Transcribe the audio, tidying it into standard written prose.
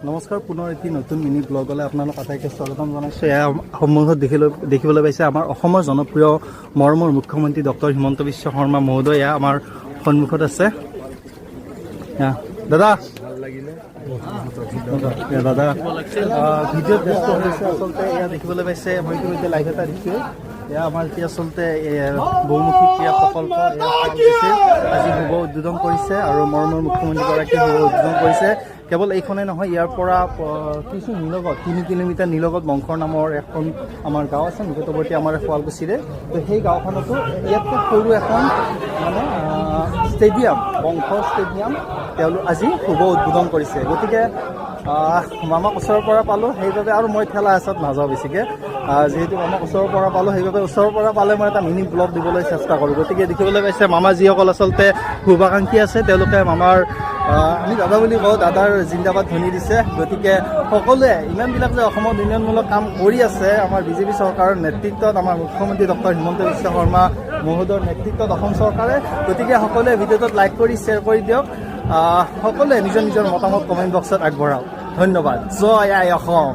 নমস্কাৰ, পুনৰ এটি নতুন মিনি ব্লগলৈ আপোনালোক আটাইকে স্বাগতম জনাইছোঁ। এয়া সন্মুখত দেখিবলৈ পাইছে আমাৰ অসমৰ জনপ্ৰিয় মৰমৰ মুখ্যমন্ত্ৰী ডক্টৰ হিমন্ত বিশ্ব শৰ্মা মহোদয় এয়া আমাৰ সন্মুখত আছে। দাদা দাদা ভিডিঅ'ত ব্যস্ত হৈছে আচলতে। এয়া দেখিবলৈ পাইছে, মই ইতিমধ্যে লাইভ এটা দিছোঁ। এয়া আমাৰ এতিয়া আচলতে বহুমুখী ক্ৰীড়া প্ৰকল্প আজি শুভ উদ্বোধন কৰিছে আৰু মৰমৰ মুখ্যমন্ত্ৰীগৰাকীয়ে শুভ উদ্বোধন কৰিছে। কেৱল এইখনেই নহয়, ইয়াৰ পৰা কিছু নিলগত 3 কিলোমিটাৰ নিলগত বংশৰ নামৰ এখন আমাৰ গাঁও আছে নিকটৱৰ্তী আমাৰ শুৱালকুছিৰে। তো সেই গাঁওখনতো ইয়াতকৈ সৰু এখন মানে ষ্টেডিয়াম, বংশ ষ্টেডিয়াম তেওঁলোক আজি শুভ উদ্বোধন কৰিছে। গতিকে মামাক ওচৰৰ পৰা পালোঁ, সেইবাবে আৰু মই ঠেলা হেঁচাত নাযাওঁ বেছিকৈ। যিহেতু মামাক ওচৰৰ পৰা পালোঁ, সেইবাবে ওচৰৰ পৰা পালে মই এটা মিনি ব্লগ দিবলৈ চেষ্টা কৰোঁ। গতিকে দেখিবলৈ পাইছে মামা যিসকল আচলতে শুভাকাংক্ষী আছে, তেওঁলোকে মামাৰ আমি দাদা বুলি কওঁ, দাদাৰ জিন্দাবাদ ধ্বনি দিছে। গতিকে সকলোৱে ইমানবিলাক যে অসমত উন্নয়নমূলক কাম কৰি আছে আমাৰ বিজেপি চৰকাৰৰ নেতৃত্বত, আমাৰ মুখ্যমন্ত্ৰী ডক্টৰ হিমন্ত বিশ্ব শৰ্মা মহোদয়ৰ নেতৃত্বত অসম চৰকাৰে। গতিকে সকলোৱে ভিডিঅ'টোত লাইক কৰি শ্বেয়াৰ কৰি দিয়ক। সকলোৱে নিজৰ নিজৰ মতামত কমেণ্ট বক্সত আগবঢ়াওক। ধন্যবাদ। জয় আই অসম।